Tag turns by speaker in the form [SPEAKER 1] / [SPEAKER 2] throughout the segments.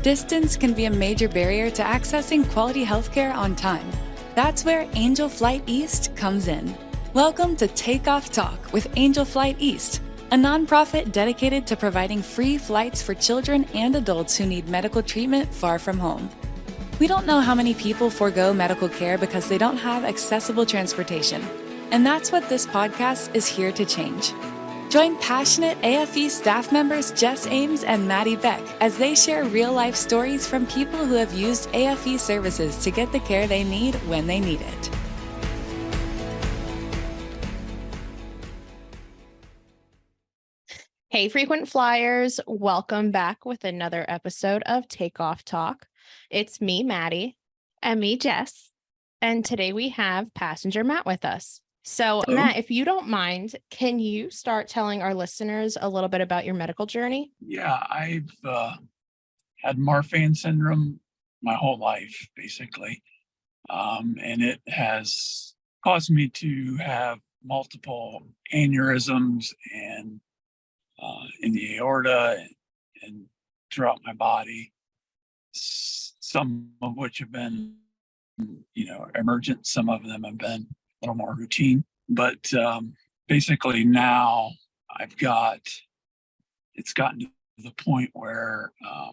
[SPEAKER 1] Distance can be a major barrier to accessing quality healthcare on time. That's where Angel Flight East comes in. Welcome to Takeoff Talk with Angel Flight East, a nonprofit dedicated to providing free flights for children and adults who need medical treatment far from home. We don't know how many people forego medical care because they don't have accessible transportation, and that's what this podcast is here to change. Join passionate AFE staff members Jess Ames and Maddie Beck as they share real-life stories from people who have used AFE services to get the care they need when they need it.
[SPEAKER 2] Hey, frequent flyers, welcome back with another episode of Takeoff Talk. It's me, Maddie.
[SPEAKER 3] And me, Jess.
[SPEAKER 2] And today we have passenger Matt with us. So Matt, if you don't mind, can you start telling our listeners a little bit about your medical journey?
[SPEAKER 4] Yeah, I've had Marfan syndrome my whole life, basically. And it has caused me to have multiple aneurysms and in the aorta and throughout my body, some of which have been, emergent. Some of them have been a little more routine. But basically now it's gotten to the point where I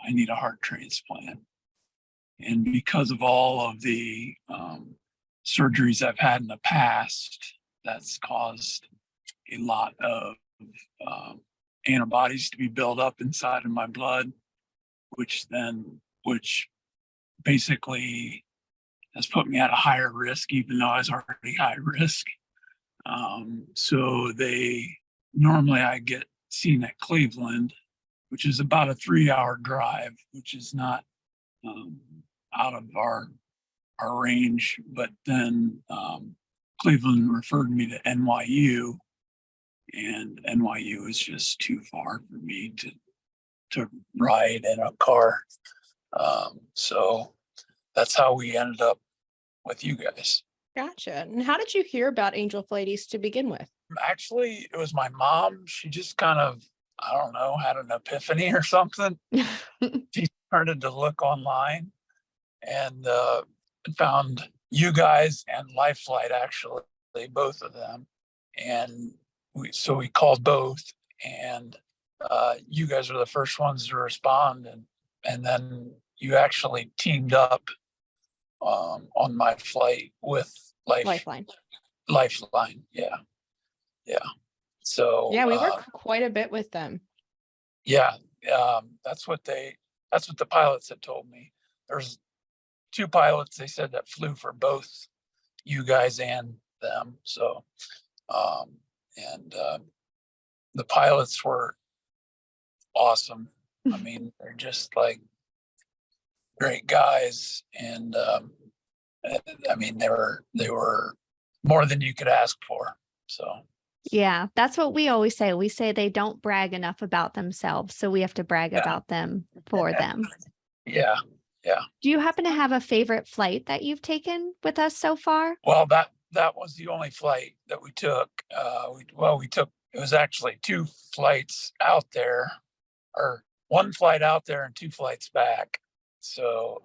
[SPEAKER 4] need a heart transplant. And because of all of the surgeries I've had in the past, that's caused a lot of antibodies to be built up inside of my blood, which basically has put me at a higher risk, even though I was already high risk. So normally I get seen at Cleveland, which is about a 3-hour drive, which is not out of our range. But then Cleveland referred me to NYU, and NYU is just too far for me to ride in a car. So that's how we ended up with you guys.
[SPEAKER 2] Gotcha. And how did you hear about Angel Flight East to begin with?
[SPEAKER 4] Actually, it was my mom. She just kind of, I don't know, had an epiphany or something. She started to look online and found you guys and Life Flight, actually, both of them. And we called both, and you guys were the first ones to respond. And then you actually teamed up on my flight with
[SPEAKER 2] Lifeline.
[SPEAKER 4] Yeah. So
[SPEAKER 2] yeah, we work quite a bit with them.
[SPEAKER 4] Yeah, that's what the pilots had told me. There's 2 pilots, they said, that flew for both you guys and them. So the pilots were awesome. I mean, they're just like great guys, and I mean, they were more than you could ask for. So
[SPEAKER 3] Yeah, that's what we always say. We say they don't brag enough about themselves, so we have to brag about them for them.
[SPEAKER 4] Yeah.
[SPEAKER 3] Do you happen to have a favorite flight that you've taken with us so far?
[SPEAKER 4] Well, that was the only flight that we took. It was actually 2 flights out there, or 1 flight out there and 2 flights back. So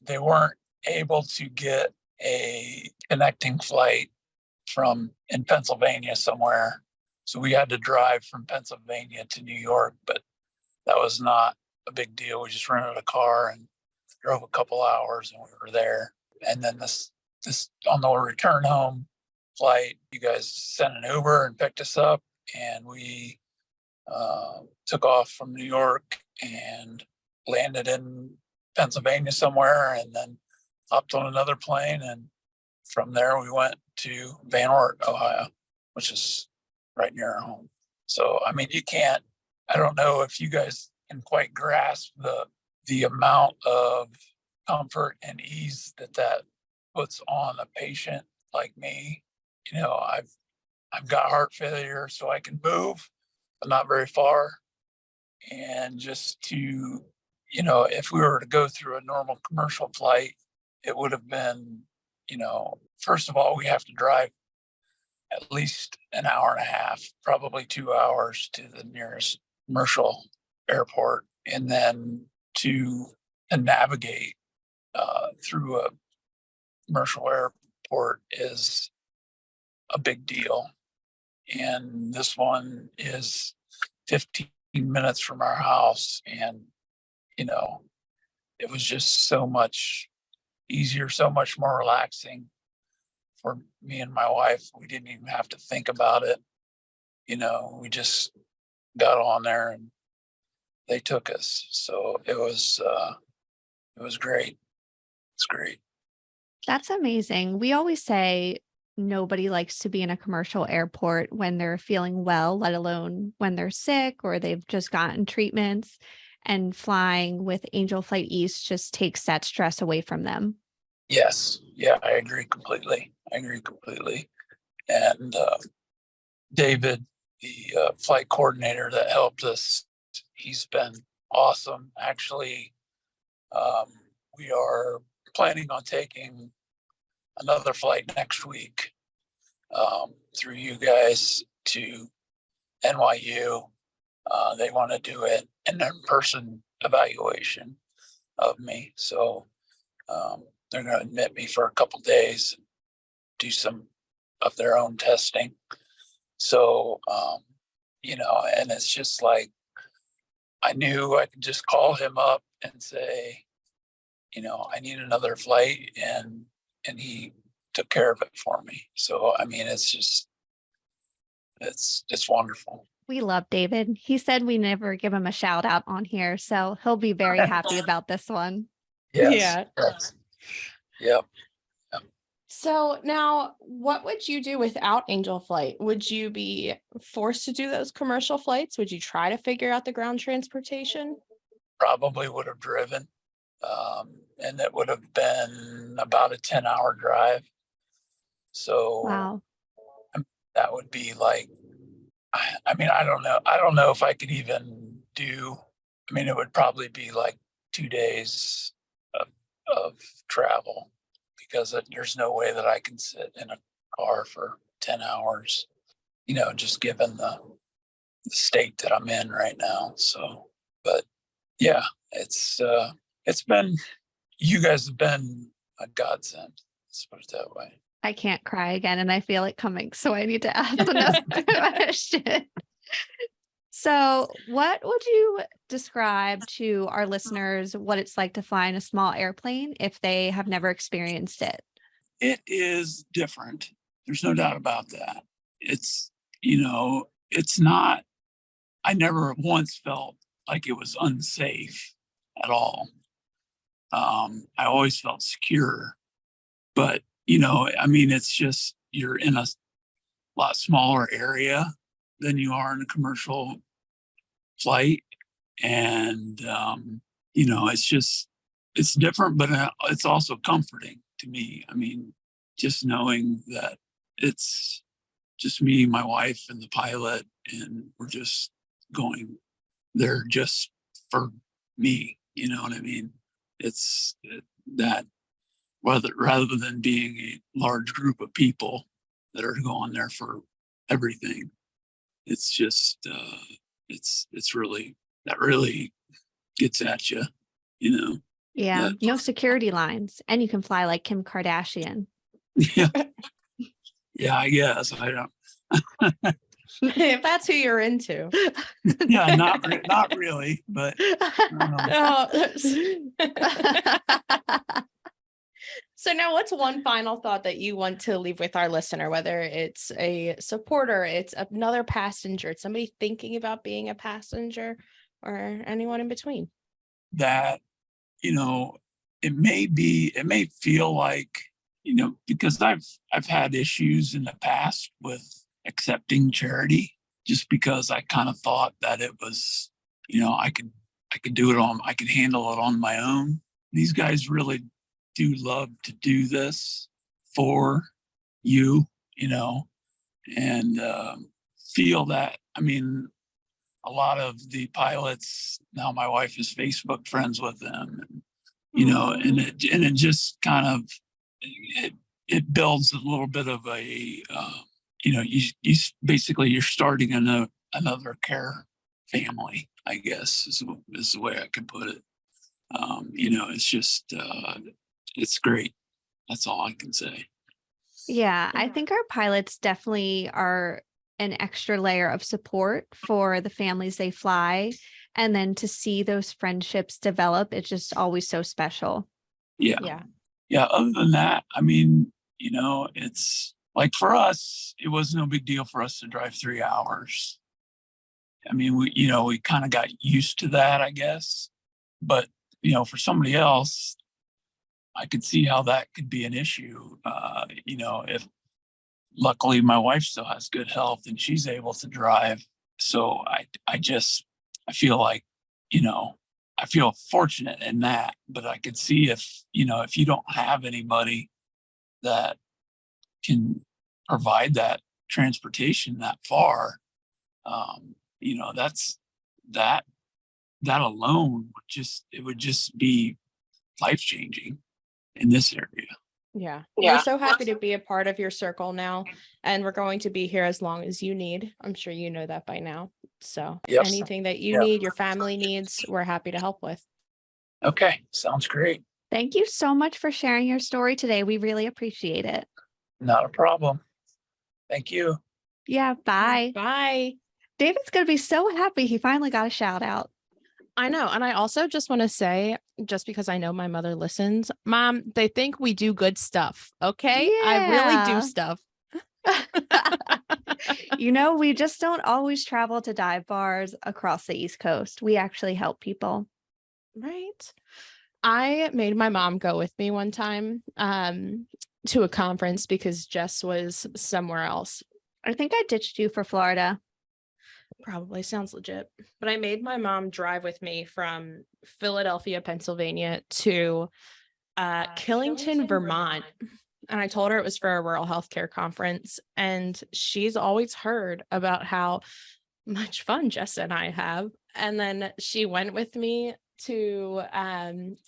[SPEAKER 4] they weren't able to get a connecting flight in Pennsylvania somewhere. So we had to drive from Pennsylvania to New York, but that was not a big deal. We just rented a car and drove a couple hours and we were there. And then this on the return home flight, you guys sent an Uber and picked us up, and we took off from New York and landed in Pennsylvania somewhere, and then hopped on another plane, and from there we went to Van Ort, Ohio, which is right near our home. So I mean, I don't know if you guys can quite grasp the amount of comfort and ease that puts on a patient like me. I've got heart failure, so I can move, but not very far. And just to, if we were to go through a normal commercial flight, it would have been, first of all, we have to drive at least an hour and a half, probably 2 hours to the nearest commercial airport, and then to navigate through a commercial airport is a big deal. And this one is 15 minutes from our house. And, it was just so much easier, so much more relaxing for me and my wife. We didn't even have to think about it. We just got on there and they took us. So it was great. It's great.
[SPEAKER 3] That's amazing. We always say nobody likes to be in a commercial airport when they're feeling well, let alone when they're sick or they've just gotten treatments. And flying with Angel Flight East just takes that stress away from them.
[SPEAKER 4] Yes. Yeah, I agree completely. And David, the flight coordinator that helped us, he's been awesome. Actually, we are planning on taking another flight next week through you guys to NYU. They want to do an in-person evaluation of me. So they're going to admit me for a couple days, do some of their own testing. So, and it's just like, I knew I could just call him up and say, I need another flight, and he took care of it for me. So, I mean, it's wonderful.
[SPEAKER 3] We love David. He said we never give him a shout out on here, so he'll be very happy about this one.
[SPEAKER 4] Yes.
[SPEAKER 2] Yeah.
[SPEAKER 4] Yes. Yep.
[SPEAKER 2] So now, what would you do without Angel Flight? Would you be forced to do those commercial flights? Would you try to figure out the ground transportation?
[SPEAKER 4] Probably would have driven. And it would have been about a 10-hour drive. So
[SPEAKER 3] Wow.
[SPEAKER 4] that would be like, I mean, I don't know. I don't know if I could even do, it would probably be like 2 days of travel, because there's no way that I can sit in a car for 10 hours, just given the state that I'm in right now. So, but yeah, it's been, you guys have been a godsend. Let's put it that way.
[SPEAKER 3] I can't cry again and I feel it coming. So I need to ask the next question. So what would you describe to our listeners what it's like to fly in a small airplane if they have never experienced it?
[SPEAKER 4] It is different. There's no doubt about that. It's, it's not, I never once felt like it was unsafe at all. I always felt secure, but it's just, you're in a lot smaller area than you are in a commercial flight. And, it's different, but it's also comforting to me. I mean, just knowing that it's just me, my wife, and the pilot, and we're just going there just for me. You know what I mean? It's that rather than being a large group of people that are going there for everything. It's just, it's really, that really gets at you,
[SPEAKER 3] Yeah. No security lines. And you can fly like Kim Kardashian.
[SPEAKER 4] Yeah. Yeah, I guess. I don't.
[SPEAKER 2] If that's who you're into.
[SPEAKER 4] Yeah, not really, but.
[SPEAKER 2] So now what's one final thought that you want to leave with our listener, whether it's a supporter, it's another passenger, it's somebody thinking about being a passenger, or anyone in between?
[SPEAKER 4] That, it may feel like, because I've had issues in the past with accepting charity, just because I kind of thought that it was, I could do it I could handle it on my own. These guys really do love to do this for you, and feel that. I mean, a lot of the pilots now, my wife is Facebook friends with them, and, and it just kind of, it builds a little bit of a, you basically, you're starting another care family, I guess is the way I can put it. It's just, it's great. That's all I can say.
[SPEAKER 3] Yeah, I think our pilots definitely are an extra layer of support for the families they fly. And then to see those friendships develop, it's just always so special.
[SPEAKER 4] Yeah.
[SPEAKER 2] Yeah.
[SPEAKER 4] Yeah. Other than that, I mean, it's like for us, it was no big deal for us to drive 3 hours. I mean, we kind of got used to that, I guess. But, for somebody else, I could see how that could be an issue. If luckily my wife still has good health and she's able to drive. So I feel like, I feel fortunate in that, but I could see if you don't have anybody that can provide that transportation that far, that's that that alone would just be life changing in this area.
[SPEAKER 2] Yeah. We're so happy to be a part of your circle now, and we're going to be here as long as you need. I'm sure you know that by now. So
[SPEAKER 4] Yep.
[SPEAKER 2] anything that you
[SPEAKER 4] Yep.
[SPEAKER 2] need, your family needs, we're happy to help with.
[SPEAKER 4] Okay, sounds great.
[SPEAKER 3] Thank you so much for sharing your story today. We really appreciate it.
[SPEAKER 4] Not a problem. Thank you.
[SPEAKER 3] Yeah, bye.
[SPEAKER 2] Bye.
[SPEAKER 3] David's going to be so happy he finally got a shout out.
[SPEAKER 2] I know. And I also just want to say, just because I know my mother listens, Mom, they think we do good stuff. Okay. I really
[SPEAKER 3] Yeah.
[SPEAKER 2] do stuff.
[SPEAKER 3] We just don't always travel to dive bars across the East Coast. We actually help people.
[SPEAKER 2] Right. I made my mom go with me one time to a conference because Jess was somewhere else.
[SPEAKER 3] I think I ditched you for Florida.
[SPEAKER 2] Probably sounds legit. But I made my mom drive with me from Philadelphia, Pennsylvania to Killington, Vermont. And I told her it was for a rural healthcare conference. And she's always heard about how much fun Jess and I have. And then she went with me to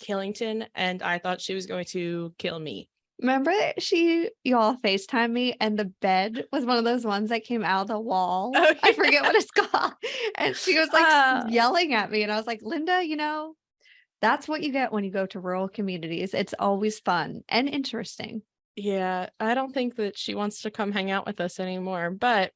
[SPEAKER 2] Killington, and I thought she was going to kill me.
[SPEAKER 3] Remember y'all FaceTime me and the bed was one of those ones that came out of the wall.
[SPEAKER 2] Oh,
[SPEAKER 3] I forget what it's called. And she was like yelling at me. And I was like, Linda, that's what you get when you go to rural communities. It's always fun and interesting.
[SPEAKER 2] Yeah, I don't think that she wants to come hang out with us anymore, but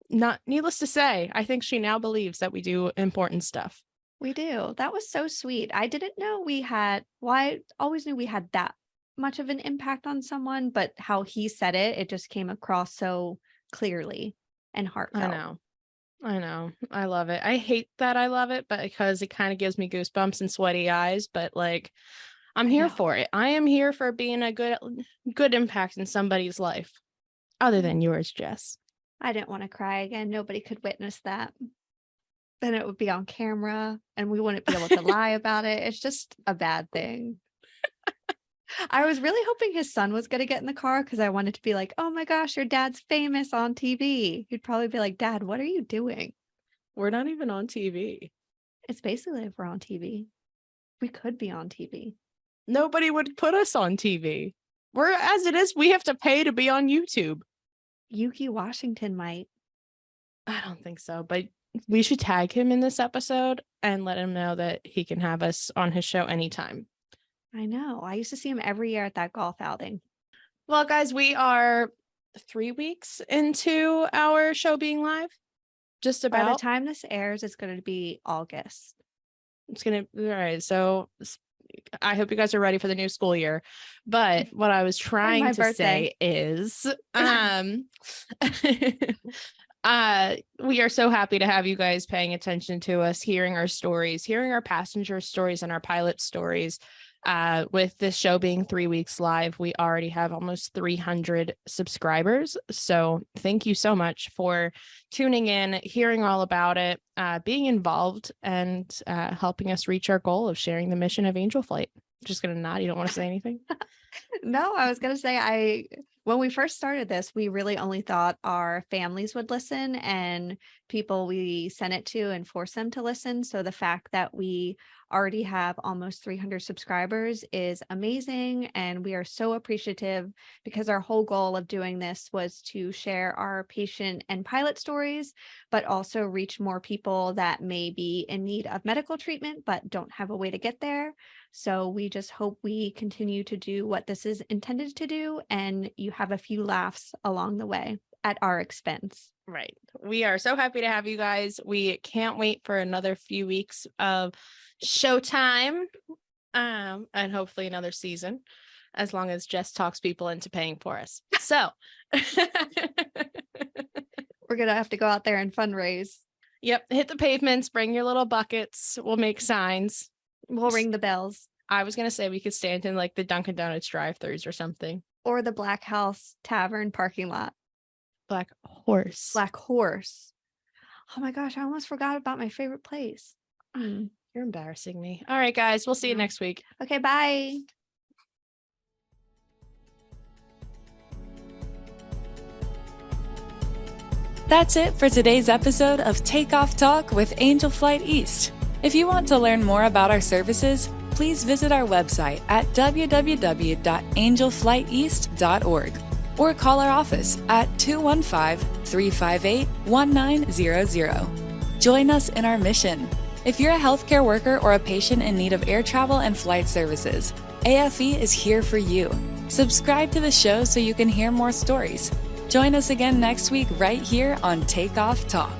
[SPEAKER 2] not needless to say, I think she now believes that we do important stuff.
[SPEAKER 3] We do. That was so sweet. I didn't know I always knew we had that much of an impact on someone, but how he said it just came across so clearly and heartfelt.
[SPEAKER 2] I know. I love it. I hate that I love it, but because it kind of gives me goosebumps and sweaty eyes, but I'm here for it. I am here for being a good impact in somebody's life other than yours, Jess.
[SPEAKER 3] I didn't want to cry again. Nobody could witness that. Then it would be on camera and we wouldn't be able to lie about it. It's just a bad thing. I was really hoping his son was going to get in the car because I wanted to be like, oh my gosh, your dad's famous on TV. He'd probably be like, Dad, what are you doing?
[SPEAKER 2] We're not even on TV.
[SPEAKER 3] It's basically if we're on TV. We could be on TV.
[SPEAKER 2] Nobody would put us on TV. As it is, we have to pay to be on YouTube.
[SPEAKER 3] Yuki Washington might.
[SPEAKER 2] I don't think so, but we should tag him in this episode and let him know that he can have us on his show anytime.
[SPEAKER 3] I know. I used to see him every year at that golf outing.
[SPEAKER 2] Well, guys, we are 3 weeks into our show being live. Just about.
[SPEAKER 3] By the time this airs, it's going to be August.
[SPEAKER 2] All right. So I hope you guys are ready for the new school year. But what I was trying to say is, we are so happy to have you guys paying attention to us, hearing our stories, hearing our passenger stories and our pilot stories. With this show being 3 weeks live, we already have almost 300 subscribers. So thank you so much for tuning in, hearing all about it, being involved, and helping us reach our goal of sharing the mission of Angel Flight. Just going to nod. You don't want to say anything?
[SPEAKER 3] No, I was going to say, when we first started this, we really only thought our families would listen and people we send it to and force them to listen. So the fact that we already have almost 300 subscribers is amazing. And we are so appreciative, because our whole goal of doing this was to share our patient and pilot stories, but also reach more people that may be in need of medical treatment, but don't have a way to get there. So we just hope we continue to do what this is intended to do, and you have a few laughs along the way at our expense.
[SPEAKER 2] Right. We are so happy to have you guys. We can't wait for another few weeks of showtime, and hopefully another season, as long as Jess talks people into paying for us. So
[SPEAKER 3] We're going to have to go out there and fundraise.
[SPEAKER 2] yep, hit the pavements, bring your little buckets. We'll make signs.
[SPEAKER 3] We'll ring the bells.
[SPEAKER 2] I was going to say we could stand in like the Dunkin' Donuts drive-thrus or something.
[SPEAKER 3] Or the Black House Tavern parking lot.
[SPEAKER 2] Black Horse.
[SPEAKER 3] Black Horse. Oh my gosh, I almost forgot about my favorite place.
[SPEAKER 2] You're embarrassing me. All right, guys. We'll see you next week.
[SPEAKER 3] Okay, bye.
[SPEAKER 1] That's it for today's episode of Takeoff Talk with Angel Flight East. If you want to learn more about our services, please visit our website at www.angelflighteast.org or call our office at 215-358-1900. Join us in our mission. If you're a healthcare worker or a patient in need of air travel and flight services, AFE is here for you. Subscribe to the show so you can hear more stories. Join us again next week right here on Takeoff Talk.